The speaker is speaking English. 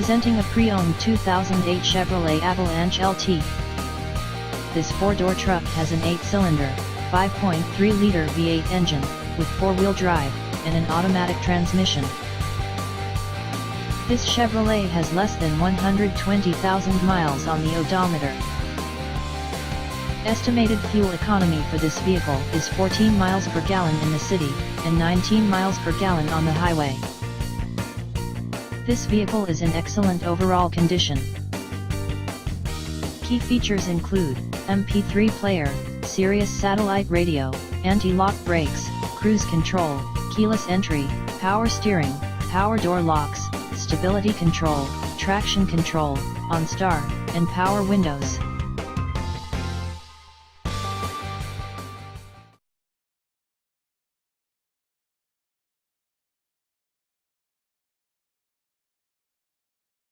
Presenting a pre-owned 2008 Chevrolet Avalanche LT. This four-door truck has an 8-cylinder, 5.3-liter V8 engine, with four-wheel drive, and an automatic transmission. This Chevrolet has less than 120,000 miles on the odometer. Estimated fuel economy for this vehicle is 14 miles per gallon in the city, and 19 miles per gallon on the highway. This vehicle is in excellent overall condition. Key features include MP3 player, Sirius satellite radio, anti-lock brakes, cruise control, keyless entry, power steering, power door locks, stability control, traction control, OnStar, and power windows.